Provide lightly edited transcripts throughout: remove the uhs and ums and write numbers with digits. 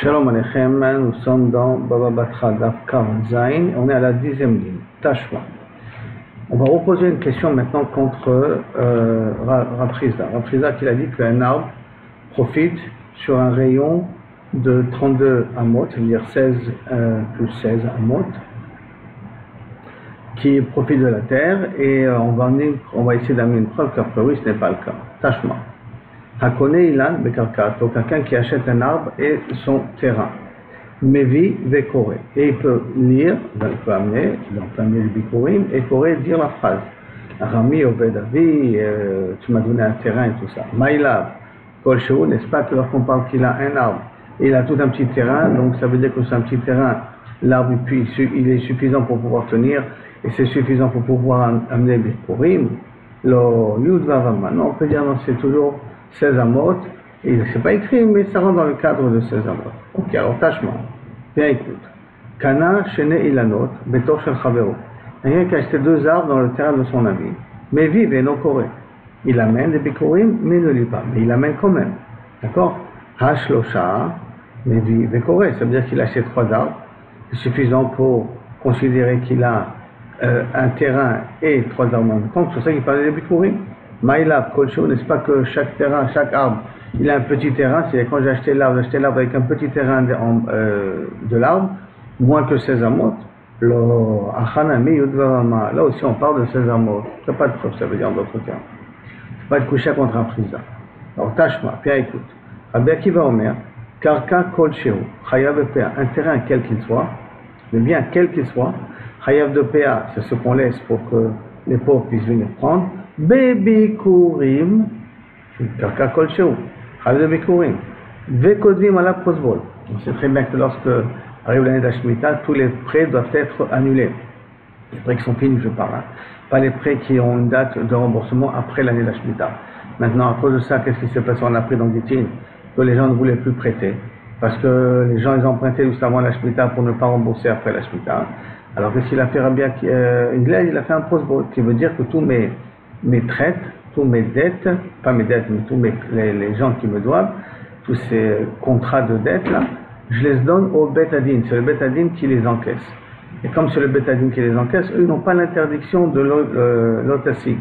Shalom Aleichem, nous sommes dans Baba Batra Daf Kav Zain, on est à la 10e ligne, Tashma. On va reposer une question maintenant contre Rav Chizda. Rav Chizda qui a dit qu'un arbre profite sur un rayon de 32 amot, c'est-à-dire 16 plus 16 amot, qui profite de la terre, et on va essayer d'amener une preuve qu'a priori ce n'est pas le cas. Tashma. Hakone ilan bekarkato, quelqu'un qui achète un arbre et son terrain. Mevi vekore. Et il peut lire, il peut amener, dans plein milieu du bikurim, et Koré dire la phrase. Rami Obedavi, tu m'as donné un terrain et tout ça. Maïlav, Kol Shehu, n'est-ce pas que lorsqu'on parle qu'il a un arbre, et il a tout un petit terrain, donc ça veut dire que c'est un petit terrain, l'arbre il est suffisant pour pouvoir tenir, et c'est suffisant pour pouvoir amener le bikurim. Lo Yudvavama, non, on peut dire non, c'est toujours 16 amot, et c'est pas écrit, mais ça rentre dans le cadre de 16 amot. Ok, alors tâchement. Bien écoute. Kana shene ilanot, betor shel chavero. Quelqu'un qui a acheté 2 arbres dans le terrain de son ami, mais vive et non coré. Il amène des bikurim, mais il ne lit pas. Mais il amène quand même. D'accord? Hashlosha, mais vive et coré. Ça veut dire qu'il a acheté 3 arbres. C'est suffisant pour considérer qu'il a un terrain et 3 arbres en même temps. C'est pour ça qu'il parlait des bikurim. Maïlav, Kolcho, n'est-ce pas que chaque terrain, chaque arbre, il a un petit terrain, c'est quand j'ai acheté l'arbre avec un petit terrain de l'arbre, moins que 16 amot. Là aussi on parle de 16 amot. Ça n'a pas de preuve, ça veut dire en d'autres termes. C'est pas de coucher contre un prisa. Alors tâche-moi, bien écoute. Rabbi Akiva Omer, Karka Kolcho, Chayav de PA, un terrain quel qu'il soit, le bien quel qu'il soit, Chayav de PA, c'est ce qu'on laisse pour que les pauvres puissent venir prendre. Bebikurim, Karka Kolcheu, Chayav de Bikurim, Vekodvim à la prosbol. On sait très bien que lorsque arrive l'année de la Shemitah, tous les prêts doivent être annulés. Les prêts qui sont finis, je parle, pas les prêts qui ont une date de remboursement après l'année de la Shemitah. Maintenant, à cause de ça, qu'est-ce qui s'est passé? On a appris dans Gittin que les gens ne voulaient plus prêter, parce que les gens ils empruntaient juste avant la Shemitah pour ne pas rembourser après la Shemitah. Alors qu'est-ce qu'il a fait Rabbi Akiva? Il a fait un prosbol, qui veut dire que tous mes traites, tous mes dettes, pas mes dettes, mais tous les gens qui me doivent, tous ces contrats de dettes là, je les donne au Bet Hadin. C'est le Bet Hadin qui les encaisse. Et comme c'est le Bet Hadin qui les encaisse, eux n'ont pas l'interdiction de l'otassi,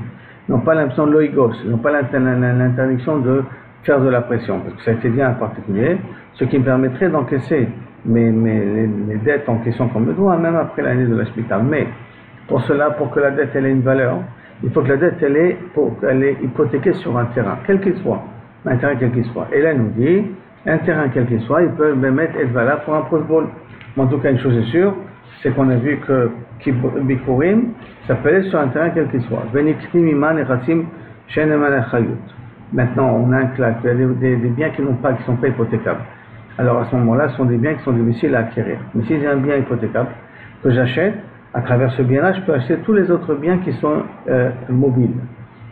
n'ont pas l'interdiction de l'oigos, n'ont pas l'interdiction de faire de la pression, parce que ça a été dit en particulier, ce qui me permettrait d'encaisser les dettes en question qu'on me doit, même après l'année de la Shemitah. Mais pour cela, pour que la dette elle ait une valeur, il faut que la dette elle est hypothéquée sur un terrain, quel qu'il soit, un terrain quel qu'il soit. Et là, il nous dit, un terrain quel qu'il soit, il peut même être valable pour un prosbol. En tout cas, une chose est sûre, c'est qu'on a vu que Bikurim, ça peut être sur un terrain quel qu'il soit. Maintenant, on a un claque, il y a des biens qui sont pas hypothécables. Alors à ce moment-là, ce sont des biens qui sont difficiles à acquérir. Mais si j'ai un bien hypothécable que j'achète, à travers ce bien-là, je peux acheter tous les autres biens qui sont mobiles.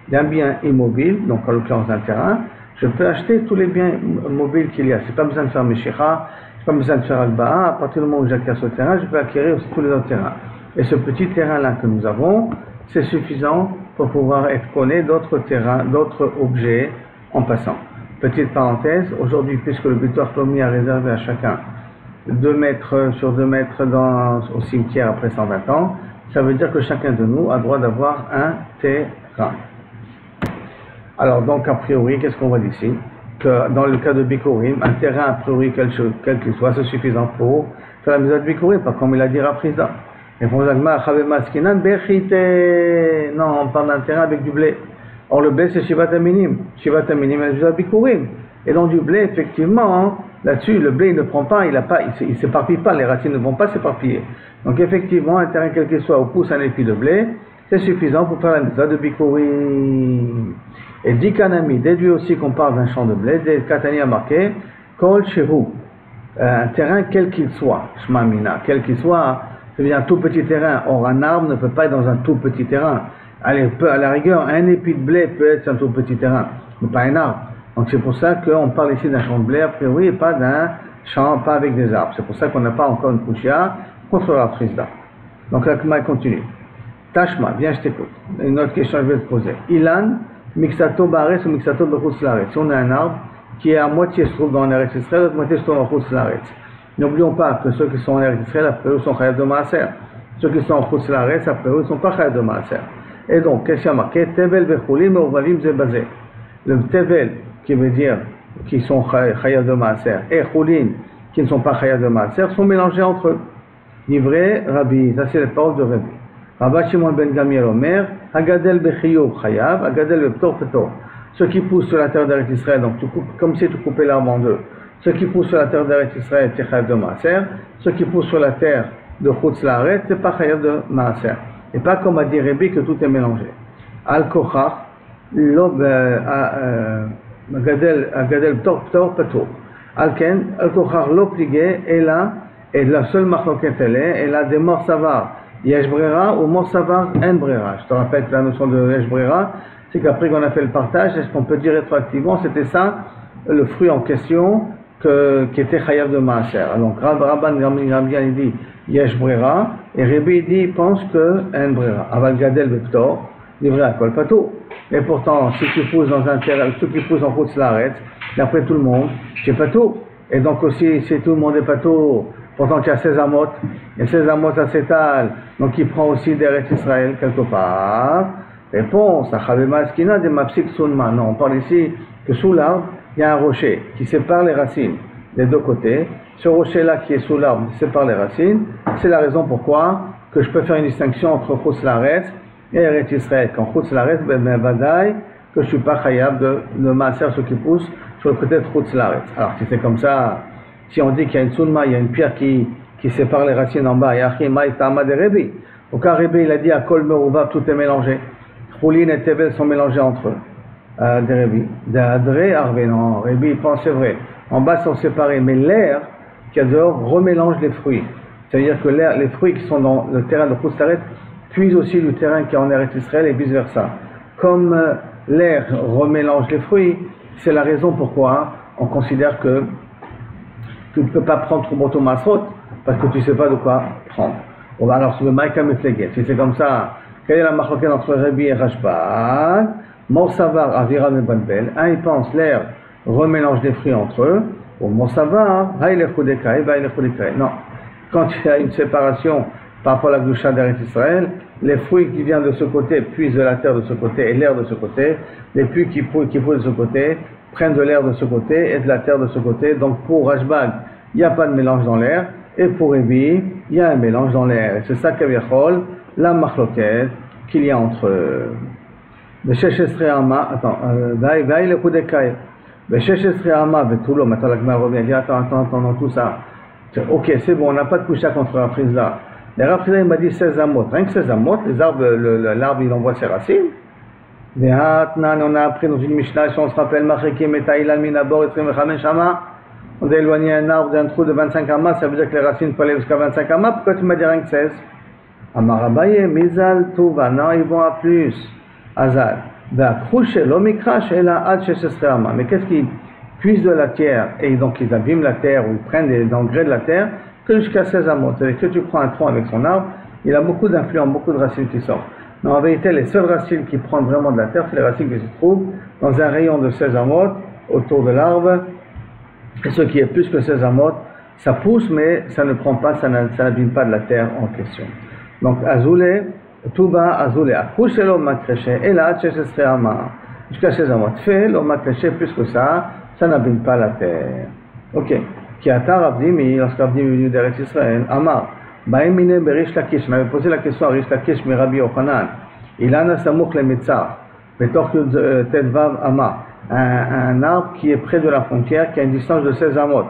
D'un bien immobile, donc en l'occurrence un terrain, je peux acheter tous les biens mobiles qu'il y a. C'est pas besoin de faire Meshicha, c'est pas besoin de faire Al-Ba'a. À partir du moment où j'acquiers ce terrain, je peux acquérir aussi tous les autres terrains. Et ce petit terrain-là que nous avons, c'est suffisant pour pouvoir être connu d'autres terrains, d'autres objets en passant. Petite parenthèse, aujourd'hui, puisque le butoir Plomi a réservé à chacun 2 mètres sur 2 mètres au cimetière après 120 ans, ça veut dire que chacun de nous a droit d'avoir un terrain. Alors donc a priori, qu'est-ce qu'on voit d'ici? Que dans le cas de Bikurim, un terrain a priori quel qu'il soit, c'est suffisant pour faire la mise à Bikurim, pas comme il a dit Rav Chizda. Et pour non, on parle d'un terrain avec du blé. Or le blé c'est Shivat Aminim. Shivat Aminim est la Bikurim. Et donc du blé, effectivement, là-dessus, le blé il ne prend pas, il s'éparpille pas, les racines ne vont pas s'éparpiller. Donc effectivement, un terrain quel qu'il soit où pousse un épi de blé, c'est suffisant pour faire la mitzvah de Bikurim. Et dit Kanami, déduit aussi qu'on parle d'un champ de blé, Katani a marqué, Kol Shehu, un terrain quel qu'il soit, Shma Mina, quel qu'il soit, c'est bien un tout petit terrain. Or un arbre ne peut pas être dans un tout petit terrain. Allez, à la rigueur, un épi de blé peut être un tout petit terrain, mais pas un arbre. Donc c'est pour ça qu'on parle ici d'un champ de blé, a priori, et pas d'un champ, pas avec des arbres. C'est pour ça qu'on n'a pas encore une kushia contre la Chizda. Donc la Kma continue. Tashma, viens, je t'écoute. Une autre question, je vais te poser. Ilan, mixato bares ou mixato bechutz laretz. Si on a un arbre qui est à moitié se trouve dans Eretz Israël, l'autre moitié se trouve en Chutz Laaretz. N'oublions pas que ceux qui sont en Eretz Israël, après eux, sont Chayav de Maaser. Ceux qui sont en Chutz Laaretz, après eux, ne sont pas Chayav de Maaser. Et donc, qu'est-ce qu'il y a marqué? Tevel Bechoulim Meurvavim Zebazé. Le Tevel, qui veut dire qui sont Chayav de Maaser, et Choulin, qui ne sont pas Chayav de Maaser, sont mélangés entre eux. Livré Rabbi, ça c'est les paroles de Rabbi. Rabbi Shimon ben Gamiel Omer, Hagadel Bechiyov Chayav, Hagadel Beptor Petor. Ceux qui poussent sur la terre d'Eretz Israël, donc tu coupes, comme si tu coupais l'arbre en deux. Ceux qui poussent sur la terre d'Eretz Israël, c'est Chayav de Maaser. Ceux qui poussent sur la terre de Chutz Laaretz, c'est pas Chayav de Maaser. Et pas comme a dit Rabbi que tout est mélangé. Al-Kochach, Hagadel Beptor Petor. Al-Ken, Al-Kochach l'obligé, et là, et la seule marloquette elle a des morts savar, yesh brera ou mort savar en brera. Je te rappelle que la notion de yesh brera, c'est qu'après qu'on a fait le partage, est-ce qu'on peut dire rétroactivement, c'était ça, le fruit en question, qui était chayav de maaser. Donc Rabban Gamliel il dit yesh brera, et Rabbi dit, pense que en brera. Aval gadel beptor, livré à kol patou. Et pourtant, si tu pousses dans un terrain, ceux qui poussent en Chutz Laaretz, d'après tout le monde, c'est patou. Et donc aussi, si tout le monde est patou, pourtant il y a 16 amot, et 16 amot ça s'étale, donc il prend aussi d'Eretz Israël quelque part. Réponse, Achavema Eskina de Mapsik Sunma. Non, on parle ici que sous l'arbre, il y a un rocher qui sépare les racines des deux côtés. Ce rocher-là qui est sous l'arbre sépare les racines. C'est la raison pourquoi que je peux faire une distinction entre Chutz Laaretz et Eretz Israël. Quand Chutz Laaretz, ben Vadaï, que je ne suis pas chayav de maaser ceux qui poussent sur le côté de Chutz Laaretz. Alors si c'est comme ça, si on dit qu'il y a une sunma, il y a une pierre qui sépare les racines en bas, Yachima et Tama de Rebi. Au cas Rebi, il a dit à Kol Meruvav, tout est mélangé. Choulin et Tevel sont mélangés entre eux. De Rebi. D'Adré, Arve, non, Rebi, il pense, c'est vrai. En bas, ils sont séparés, mais l'air qui a dehors remélange les fruits. C'est-à-dire que l'air, les fruits qui sont dans le terrain de Chutz Laaretz puisent aussi le terrain qui est en Eretz Israël et vice-versa. Comme l'air remélange les fruits, c'est la raison pourquoi on considère que tu ne peux pas prendre Trumoto Masrot parce que tu ne sais pas de quoi prendre. Bon, alors, sur le Maïka Mefleget, si c'est comme ça, quelle est la marloquette entre Rabbi et Rashbag? Mor Savar, Avira Mebanbel. Un, il pense, l'air remélange les fruits entre eux. Ou Mor Savar, Haïle Chodekai, Baïle Chodekai. Non. Quand il y a une séparation par rapport à la Gdusha d'Eretz Israël, les fruits qui viennent de ce côté puisent de la terre de ce côté et l'air de ce côté. Les puits qui poussent de ce côté prennent de l'air de ce côté et de la terre de ce côté. Donc pour Rashbag, il n'y a pas de mélange dans l'air. Et pour Rebi, il y a un mélange dans l'air. Et c'est ça qu'Aviachol, la marloquette qu'il y a entre Beshesh Esreama, attends, Vaï le Kudekai, Beshesh Esreama, Vetulo, maintenant la Gemara revient, dit attends, tout ça. Ok, c'est bon, on n'a pas de coucha contre Rafrizda. Les Rafrizda, il m'a dit 16 amot. Rien que 16 amot, les arbres, l'arbre, il envoie ses racines. On a appris dans une Mishnah, si on se rappelle, Machekim et Taïlan Minabor et Trimchamen Shama, on a éloigné un arbre d'un trou de 25 amas, ça veut dire que les racines peuvent aller jusqu'à 25 amas, pourquoi tu m'as dit rien que 16? Amarabaye, Mizal, Touva, non, ils vont à plus. Azal, V'akrouche, l'omikrash, et la ad shesesreama. Mais qu'est-ce qu'ils puisent de la terre, et donc ils abîment la terre, ou ils prennent des engrais de la terre, que jusqu'à 16 amot. C'est-à-dire que tu prends un tronc avec son arbre, il a beaucoup d'influence, beaucoup de racines qui sortent. Mais en vérité, les seules racines qui prennent vraiment de la terre, c'est les racines qui se trouvent dans un rayon de 16 amot, autour de l'arbre. Et ce qui est plus que 16 amot, ça pousse, mais ça ne prend pas, ça n'abîme pas de la terre en question. Donc, Azoulé, Touba, Azoulé, accouche l'homme makreché, et là, Tchesesreama, jusqu'à 16 amot. Fait l'homme makreché, plus que ça n'abîme pas la terre. Ok. Qui a tar Abdimi, lorsqu'Abdimi est venu d'Eretz Israël, Amar, Baïmine Berish Lakish, on avait posé la question à Rish Lakish, mais Rabbi Yochanan, il a Nasamouk le Metzar, Betor Tedvav Amar. Un arbre qui est près de la frontière, qui a une distance de 16 amot.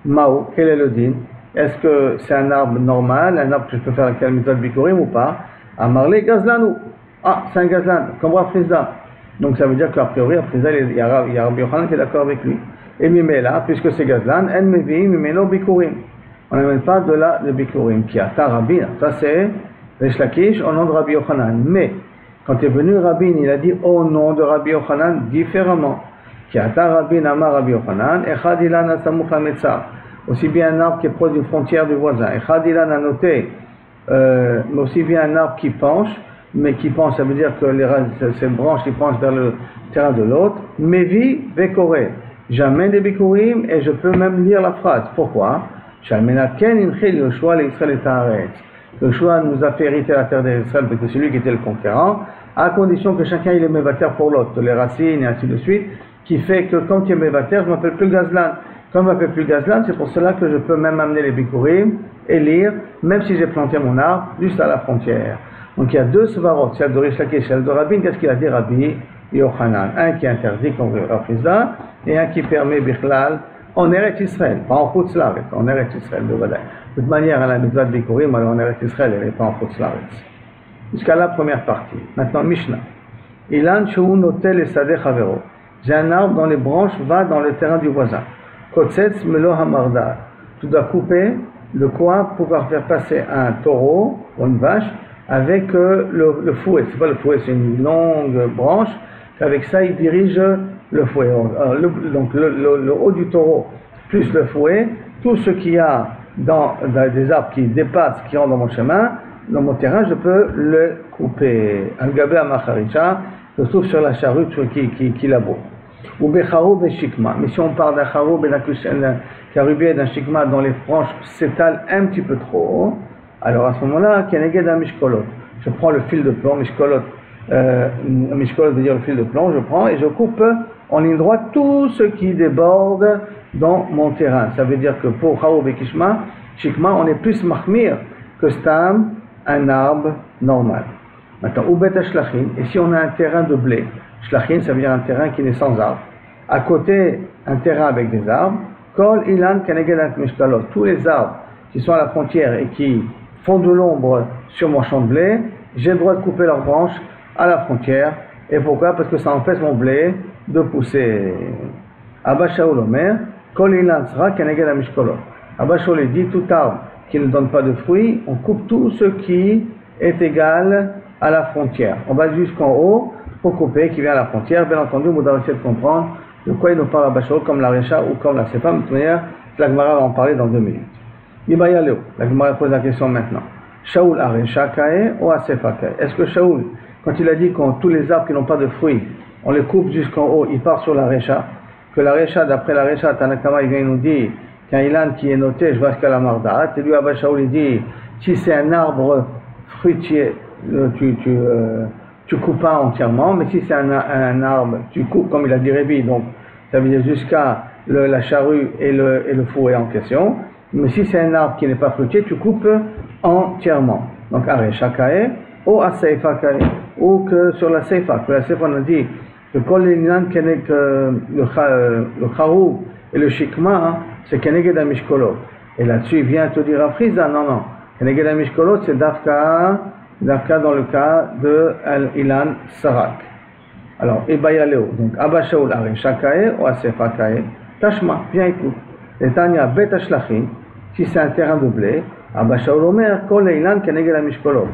Mao, quel est le din? Est-ce que c'est un arbre normal, un arbre que je peux faire avec la méthode Bikurim ou pas? Amarle Gazlanou. Ah, c'est un Gazlan, comme Rafrizda. Donc ça veut dire qu'a priori, Rafrizda, il y a Rabbi Yochanan qui est d'accord avec lui. Et Mimela, puisque c'est Gazlan, En Mevi, Mimeno Bikurim. On n'amène pas de là de Bikurim. Qui a Tarabin, ça c'est Rish Lakish au nom de Rabbi Yochanan. Mais, quand est venu Rabin, il a dit au nom de Rabbi Yochanan différemment. Qui a Rabin Amar Rabbi Yochanan, Echad Ilan Asamuk Hametzar. Aussi bien un arbre qui est proche d'une frontière du voisin. Echad Ilan a noté, mais aussi bien un arbre qui penche, mais qui penche, ça veut dire que ces branches qui penchent vers le terrain de l'autre. Mevi Vekore. j'amène des bikurim et je peux même lire la phrase. Pourquoi? Yoshua nous a fait hériter la terre d'Israël parce que c'est lui qui était le conquérant, à condition que chacun il est mévater pour l'autre, les racines et ainsi de suite, qui fait que quand tu es mévater, je ne m'appelle plus Gazlan. Quand je ne m'appelle plus Gazlan, c'est pour cela que je peux même amener les bikurim et lire, même si j'ai planté mon arbre juste à la frontière. Donc il y a deux svarot, celle de Rish Lakish et celle de Rabin. Qu'est-ce qu'il a dit Rabbi Yochanan? Un qui interdit, comme Rafrizda, et un qui permet Bichlal en Eretz Israël, pas en Chutz Laaretz, en Eretz Israël, de Vadaï. De toute manière, à la mitzvah de Bikurim, alors en Eretz Israël, elle n'est pas en Chutz Laaretz. Jusqu'à la première partie. Maintenant, Mishnah. Ilan Shou Notel et Sadeh Havero. J'ai un arbre dont les branches vont dans le terrain du voisin. Kotsetz Melo Hamarda. Tu dois couper le coin pour pouvoir faire passer un taureau ou une vache avec le fouet. C'est pas le fouet, c'est une longue branche. Avec ça, il dirige le fouet. Donc le haut du taureau plus le fouet, tout ce qu'il y a dans des arbres qui dépassent, qui rentrent dans mon chemin, dans mon terrain, je peux le couper. Al-Gabé Amacharisha se trouve sur la charrue qui laboure. Ou Becharoub et Shikma. Mais si on parle d'un Charoub et d'un Karubi et d'un Shikma dont les branches s'étalent un petit peu trop, alors à ce moment-là, Keneged à Mishkolot. Je prends le fil de plomb, Mishkolot. Mishkolot veut dire le fil de plomb, je prends et je coupe en ligne droite tout ce qui déborde dans mon terrain. Ça veut dire que pour Charoub et Shikma, on est plus mahmir que Stam, un arbre normal. Maintenant, ou Bet Shlachin, et si on a un terrain de blé, Shlachin, ça veut dire un terrain qui n'est sans arbres. À côté, un terrain avec des arbres, Kol Ilan Keneged Mishkolot, tous les arbres qui sont à la frontière et qui font de l'ombre sur mon champ de blé, j'ai le droit de couper leurs branches à la frontière. Et pourquoi? Parce que ça empêche mon blé de pousser. Abba Shaul Omer, Kol Ilan Sra Keneged Mishkolot. Abba Shaul dit, tout arbre qui ne donne pas de fruits, on coupe tout ce qui est égal à la frontière. On va jusqu'en haut pour couper qui vient à la frontière. Bien entendu, vous devez essayer de comprendre de quoi il nous parle Abba Shaul, comme la Recha ou comme la Sefa. De toute manière, la Gemara va en parler dans 2 minutes. Ibayaleo, la Gemara pose la question maintenant. Shaul a Recha Kae ou a Sefa Kae? Est-ce que Shaul, quand il a dit que tous les arbres qui n'ont pas de fruits, on les coupe jusqu'en haut, il part sur la Recha, que la Recha, d'après la Recha, Tanakama, il vient nous dire qu'un ilan qui est noté, je vois ce qu'à la Mardat, et lui, Abba Shaul, il dit, si c'est un arbre fruitier, tu coupes pas entièrement, mais si c'est un arbre, tu coupes, comme il a dit Rébi, donc ça veut dire jusqu'à la charrue et le fouet en question. Mais si c'est un arbre qui n'est pas fruitier, tu coupes entièrement. Donc, Arecha Kae, ou à Seifa Kae, ou que sur la Seifa, que la Seifa on a dit que le Charou et le Shikma, c'est Keneged Mishkolot. Et là-dessus, il vient te dire à Friza, non. Keneged Mishkolot, c'est Dafka dans le cas de Ilan Sarak. Alors, Ebayaleo, donc Abba Shaul Arecha Kae, ou à Seifa Kae, Tashma, viens écoute. Et Tanya Bet Ashlachin, si c'est un terrain de blé, Abba Shaul Omer, Kol Ilan Keneged Mishkolot.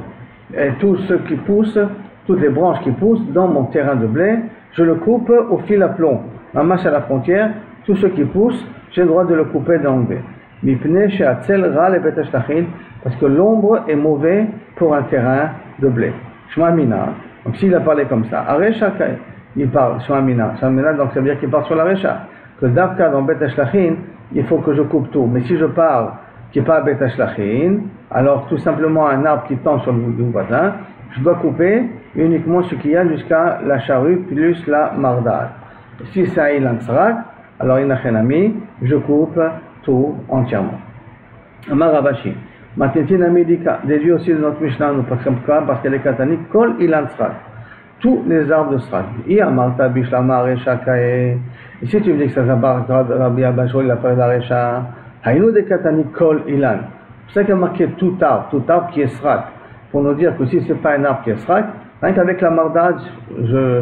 Et tout ce qui pousse, toutes les branches qui poussent dans mon terrain de blé, je le coupe au fil à plomb. Ma marche à la frontière, tout ce qui pousse, j'ai le droit de le couper d'enlever. Mipne she'atzel ra le Bet Ashlachin, parce que l'ombre est mauvais pour un terrain de blé. Shma Mina. Donc s'il a parlé comme ça, Arecha Kae, il parle Shma Mina. Shma Mina, donc ça veut dire qu'il parle sur la Recha. Que Davka dans Bet Ashlachin, il faut que je coupe tout. Mais si je parle qui n'est pas Bet Ashlachin, alors tout simplement un arbre qui tombe sur le voisin, je dois couper uniquement ce qu'il y a jusqu'à la charrue plus la Mardat. Si c'est un Ilan Srak, alors Inachenami, je coupe tout entièrement. Amar Rabashi. Matetin Amidika, déduit aussi de notre Mishnah, parce qu'elle est katanique, Kol Ilan Srak. Tous les arbres de Srak. Iamarta Bishlama Recha Kae. Ici tu me dis que ça s'appelle Rabbi Abba Shaul, il a parlé de la Recha. Haïnou de katanique Kol Ilan. C'est ça qu'il a marqué tout arbre qui est Srak. Pour nous dire que si ce n'est pas un arbre qui est Srak, rien qu'avec la mardage,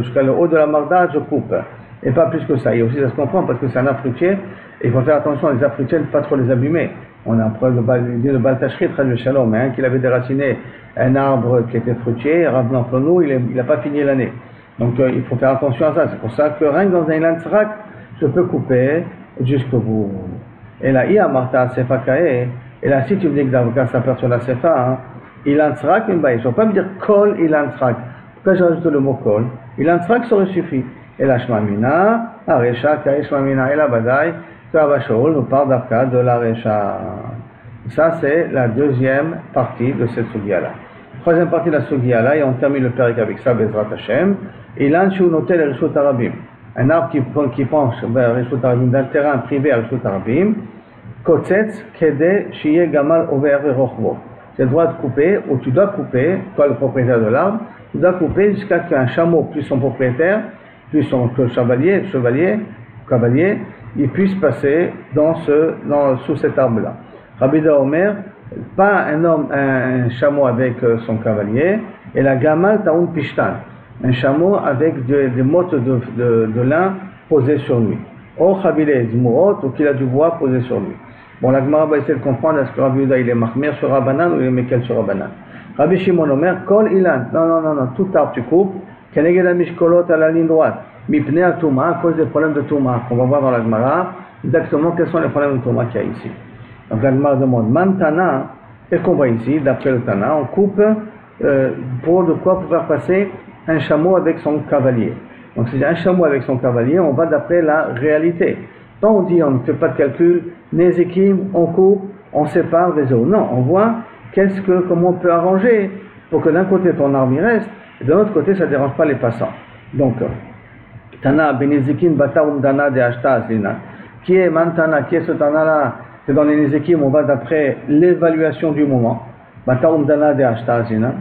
jusqu'à le haut de la mardage, je coupe. Et pas plus que ça. Et aussi ça se comprend parce que c'est un arbre fruitier. Et il faut faire attention à les arbres fruitiers, ne pas trop les abîmer. On a un preuve de Baltachri, très de Shalom, hein, qu'il avait déraciné un arbre qui était fruitier, Rav Namplonou, il n'a pas fini l'année. Donc il faut faire attention à ça. C'est pour ça que rien que dans un Ilan Srak, je peux couper jusqu'au bout. Et là, il y a Martha Sefa Kae. Et là, si tu me dis que d'avocat s'appelle sur la Sefa, hein, Ilan Srak, je ne vais pas me dire Kol Ilan Srak. Pourquoi j'ajoute le mot Kol? Ilan Srak, ça aurait suffi. Et la Shmamina, Aresha, Kari Shmamina, et la Badaï, que Abba Shaul nous parle d'Arka de la Resha. Ça, c'est la deuxième partie de cette Sugiya-là. Troisième partie de la Sugiya-là, et on termine le Perek avec ça, Bezrat Hashem. Ilan Shu Notel et Rishut Arabim. Un arbre qui penche vers Rishut Arabim, d'un terrain privé à Rishut Arabim. Kotzetz Kede Shiye Gamal Over Rochbo. Tu as le droit de couper, ou tu dois couper, toi le propriétaire de l'arbre, tu dois couper jusqu'à ce qu'un chameau, plus son propriétaire, plus son chevalier, il puisse passer sous cet arbre-là. Rabbi Da Omer, pas un chameau avec son cavalier, et la Gamal Taoun Pishtan, un chameau avec des mottes de lin posées sur lui. Ou Chabile Zmurot, ou qu'il a du bois posé sur lui. Bon, la Gemara va essayer de comprendre est-ce que Rabbi Yehuda il est Mahmir sur Rabbanan ou il est Mekel sur Rabbanan. Rabbi Shimon Omer, Kol Ilan, non, tout arbre tu coupes, Keneged Mishkolot à la ligne droite, Mipnei Touma, à cause des problèmes de Touma, qu'on va voir dans la Gemara, exactement quels sont les problèmes de Touma qu'il y a ici. Donc la Gemara demande, Mantana, qu'est-ce qu'on voit ici, d'après le Tana, on coupe pour de quoi pouvoir passer un chameau avec son cavalier. Donc c'est un chameau avec son cavalier, on va d'après la réalité. Quand on dit on ne fait pas de calcul, Nézékim, on coupe, on sépare les eaux. Non, on voit comment on peut arranger pour que d'un côté ton arbre y reste, et de l'autre côté ça ne dérange pas les passants. Donc, Tana, Benézékim, Batarum Dana de Ashtaz, Lina. Qui est Mantana, qui est ce Tana-là? C'est dans les Nézékim, on va d'après l'évaluation du moment. Batarum Dana de Ashtaz, Lina.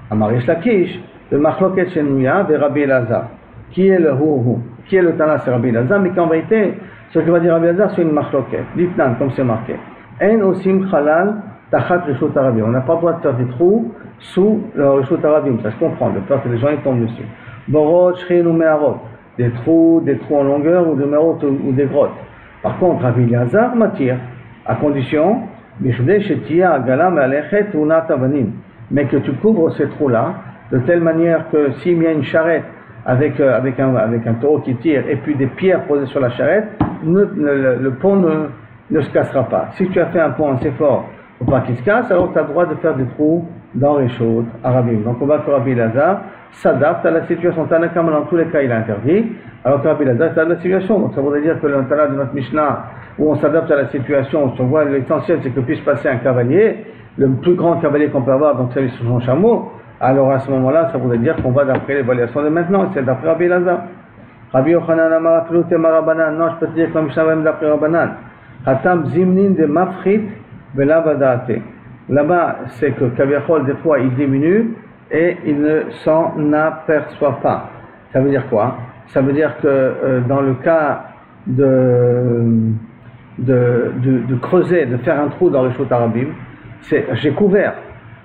Amarish Lakish, le Machloket Shenouya, de Rabbi Elazar. Qui est le Hu? Qui est le Tana? C'est Rabbi Elazar, mais qu'en vérité, ce que va dire Rabbi Elazar, c'est une Machloket. Ditnan, comme c'est marqué. En osim chalal tachat rishut arabim. On n'a pas le droit de faire des trous sous le rishut arabim. Ça se comprend, de peur que les gens ils tombent dessus. Borot, shrin ou meharot. Des trous en longueur ou des meharot ou des grottes. Par contre, Rabbi Elazar m'attire, à condition, bichdei shetia agalam alechet unat avanim. Mais que tu couvres ces trous-là, de telle manière que s'il y a une charrette avec un taureau qui tire et puis des pierres posées sur la charrette, le pont ne se cassera pas. Si tu as fait un pont assez fort pour pas qu'il se casse, alors tu as le droit de faire des trous dans les chaudes arabim. Donc on voit que Rabbi Elazar s'adapte à la situation. Tanakama dans tous les cas il a interdit, alors que Rabbi Elazar s'adapte à la situation. Donc ça voudrait dire que le Tana de notre Mishnah, où on s'adapte à la situation, on voit l'essentiel c'est que puisse passer un cavalier, le plus grand cavalier qu'on peut avoir, donc c'est sur son chameau. Alors à ce moment-là, ça voudrait dire qu'on va d'après l'évaluation de maintenant, c'est d'après Rabbi Elazar. Rabbi Yochanan Amar Tema Rabbanan, non, je peux te dire comme Mishnah même d'après Rabbanan. Hatam Zimnin de Mafrit Velavadate. Là-bas, c'est que Kaviachol, des fois, il diminue et il ne s'en aperçoit pas. Ça veut dire quoi? Ça veut dire que dans le cas de creuser, de faire un trou dans le Rishut Arabim, j'ai couvert.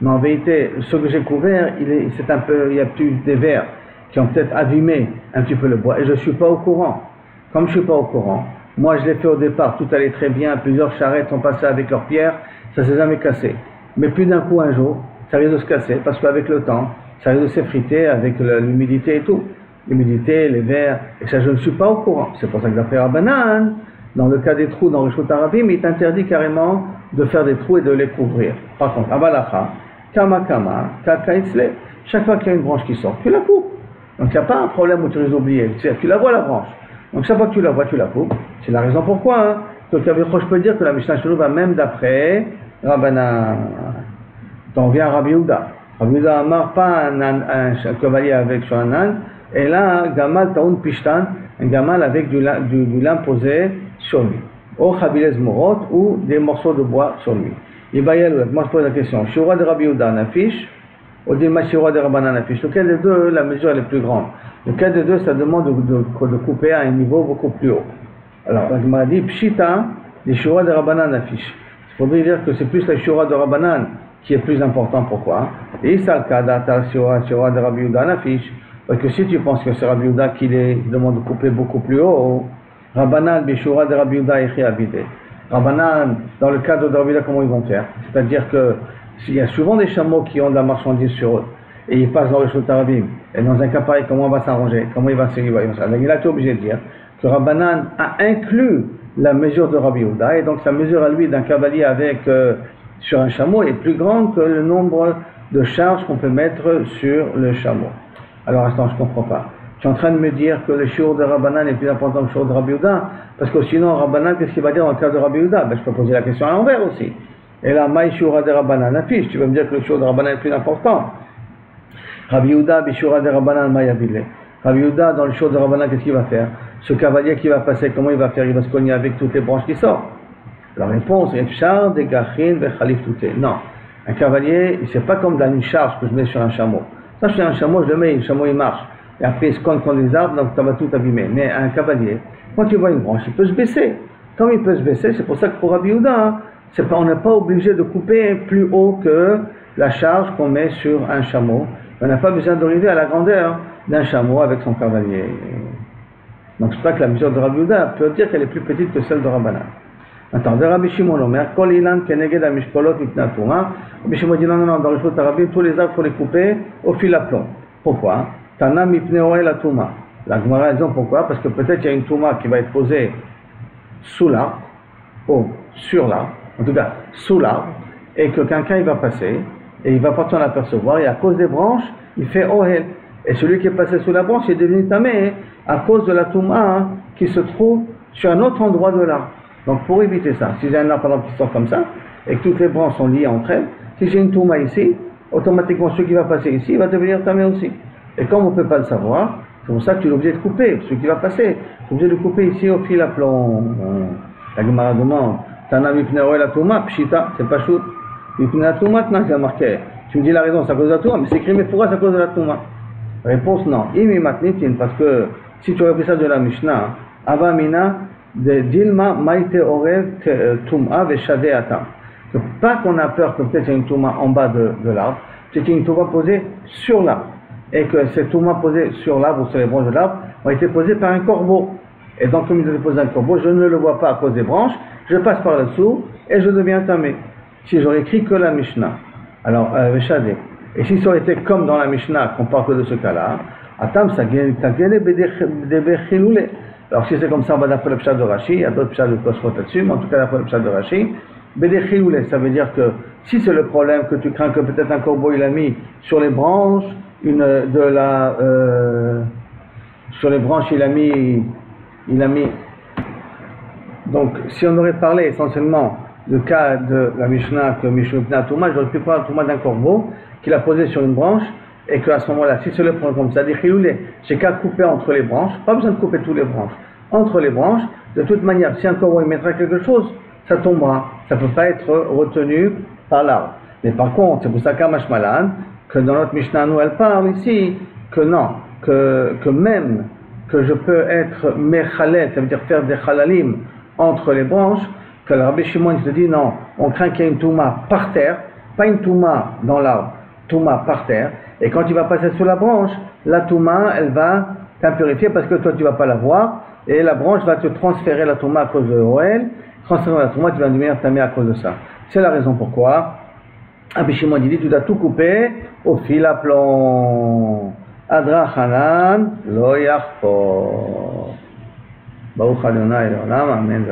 Mais en vérité, ce que j'ai couvert, il y a plus des vers qui ont peut-être abîmé un petit peu le bois, et je ne suis pas au courant. Comme je ne suis pas au courant, moi je l'ai fait au départ, tout allait très bien, plusieurs charrettes sont passées avec leurs pierres, ça ne s'est jamais cassé. Mais plus d'un coup, un jour, ça risque de se casser, parce qu'avec le temps, ça risque de s'effriter avec l'humidité et tout. L'humidité, les vers, et ça je ne suis pas au courant. C'est pour ça que d'après Rabbanan, dans le cas des trous dans le Rishut Arabim, il est interdit carrément de faire des trous et de les couvrir. Par contre, Abalacha, Kama, Kakaitzle, chaque fois qu'il y a une branche qui sort, tu la coupes. Donc il n'y a pas un problème où tu risques d'oublier. Tu la vois la branche. Donc chaque fois que tu la vois, tu la coupes. C'est la raison pourquoi. Hein. Donc je peux dire que la Mishnah Shelou va même d'après Rabbanan. Donc vient Rabbi Yehuda. Rabbi Yehuda Amar pas un cavalier avec sur un âne. Et là, Gamal Taoun Pishtan, un gamal avec du lin posé sur lui. Ou Chabilez Morot ou des morceaux de bois sur lui. Moi je pose la question. Shura de Rabbi Yehuda Nafish ou Dilma Shura de Rabbanan Nafish. Lequel des deux, la mesure elle est plus grande? Lequel des deux, ça demande de couper à un niveau beaucoup plus haut? Alors, la Gemara dit Pshita, les Shura de Rabbanan Nafish. Il faudrait dire que c'est plus la Shura de Rabbanan qui est plus important. Pourquoi? Et Isalka Data Shura de Rabbi Yehuda Nafish. Parce que si tu penses que c'est Rabbi Yehuda qui demande de couper beaucoup plus haut, Rabbanan Bishura de Rabbi Yehuda Echi Abide. Rabbanan, dans le cadre de Rabbi Yehuda, comment ils vont faire? C'est-à-dire que il y a souvent des chameaux qui ont de la marchandise sur eux et ils passent dans le Rishut Arabim. Et dans un cas pareil, comment on va s'arranger? Comment il va se Donc il a été obligé de dire que Rabbanan a inclus la mesure de Rabbi Yehuda, et donc sa mesure à lui d'un cavalier avec sur un chameau est plus grande que le nombre de charges qu'on peut mettre sur le chameau. Alors attends, je ne comprends pas. Tu es en train de me dire que le shiur de Rabbanan est plus important que le shiur de Rabbi Yehuda, parce que sinon, Rabbanan, qu'est-ce qu'il va dire dans le cas de Rabbi Yehuda? Ben, je peux poser la question à l'envers aussi. Et là, Maï shiura de Rabbanan, affiche, tu vas me dire que le shiur de Rabbanan est plus important. Rabbi Yehuda, bishura de Rabbanan, Mayavile. Rabbi Yehuda, dans le shiur de Rabbanan, qu'est-ce qu'il va faire? Ce cavalier qui va passer, comment il va faire? Il va se cogner avec toutes les branches qui sortent. La réponse est Efshar, Degachin, Vechalif, Touté. Non. Un cavalier, c'est pas comme dans une charge que je mets sur un chameau. Ça, je fais un chameau, je le mets, le chameau il marche. Et après, il se cogne contre les arbres, donc ça va tout abîmer. Mais un cavalier, quand tu vois une branche, il peut se baisser. Comme il peut se baisser, c'est pour ça que pour Rabbi Yehuda, on n'est pas obligé de couper plus haut que la charge qu'on met sur un chameau. On n'a pas besoin d'arriver à la grandeur d'un chameau avec son cavalier. Donc c'est pour ça que la mesure de Rabbi Yehuda peut dire qu'elle est plus petite que celle de Rabbanan. Attends, de Rabbi Shimon Omer, Kol Ilan Keneged Amishkolot Mipnat Touma. Rabbi Shimon dit non, dans le Shot Arabim, tous les arbres, il faut les couper au fil à plomb. Pourquoi? Tana Mipne Oel Touma. La Gemara dit pourquoi? Parce que peut-être il y a une Touma qui va être posée sous l'arbre, ou sur l'arbre, en tout cas sous l'arbre, et que quelqu'un il va passer, et il va pas s'en apercevoir, et à cause des branches, il fait Ohel. Et celui qui est passé sous la branche est devenu tamé à cause de la Touma qui se trouve sur un autre endroit de l'arbre. Donc pour éviter ça, si j'ai un arbre par exemple qui sort comme ça, et que toutes les branches sont liées entre elles, si j'ai une Touma ici, automatiquement celui qui va passer ici, il va devenir tamé aussi. Et comme on ne peut pas le savoir, c'est pour ça que tu es obligé de couper, celui qui va passer, tu es obligé de couper ici au fil à plomb. La Gemara demande, Tana mipne oel la Touma, pshita, c'est pas chou. Mipne la Touma, c'est marqué. Tu me dis la raison, c'est à cause de la Touma, mais c'est écrit Mefoura, c'est à cause de la Touma. Réponse non. Imi matnitin, parce que si tu aurais pris ça de la Mishnah, Avamina, de Dilma Maïte Orev Touma Veshade Atam. Pas qu'on a peur que peut-être il y a une Touma en bas de l'arbre, c'est qu'il y a une Touma posée sur l'arbre. Et que cette Touma posée sur l'arbre ou sur les branches de l'arbre ont été posées par un corbeau. Et donc, comme il a posé un corbeau, je ne le vois pas à cause des branches, je passe par là-dessous et je deviens tamé. Si j'aurais écrit que la Mishnah, alors, Veshade. Et si ça aurait été comme dans la Mishnah, qu'on parle que de ce cas-là, Atam, ça gagne des bechiloulé. Alors si c'est comme ça, on va d'après le pshat de Rashi, il y a d'autres pshats de Tosfot là-dessus, mais en tout cas d'après le pshat de Rashi, bechiloulé, ça veut dire que si c'est le problème que tu crains que peut-être un corbeau il a mis sur les branches, sur les branches il a mis, donc si on aurait parlé essentiellement le cas de la Mishnah que Mishnah Touma, j'aurais pu prendre la Touma d'un corbeau qu'il a posé sur une branche et qu'à ce moment-là, si c'est le point comme ça, dit Chiloulé, j'ai qu'à couper entre les branches, pas besoin de couper toutes les branches, entre les branches, de toute manière, si un corbeau il mettra quelque chose, ça tombera, ça ne peut pas être retenu par l'arbre. Mais par contre, c'est pour ça qu'à Mashmalan, que dans notre Mishnah, nous, elle parle ici, que non, que même que je peux être mechalet, ça veut dire faire des chalalim entre les branches, que le Rabbi Shimon te dit non, on craint qu'il y ait une touma par terre, pas une touma dans l'arbre, touma par terre, et quand tu vas passer sur la branche, la touma, elle va t'impurifier parce que toi tu vas pas la voir, et la branche va te transférer la touma à cause de Oel, transférer la touma, tu vas devenir tamé à cause de ça. C'est la raison pourquoi Rabbi Shimon dit tu dois tout couper au fil à plomb. Adra Hanan, lo yachpo. Baruch Adonai, Amen.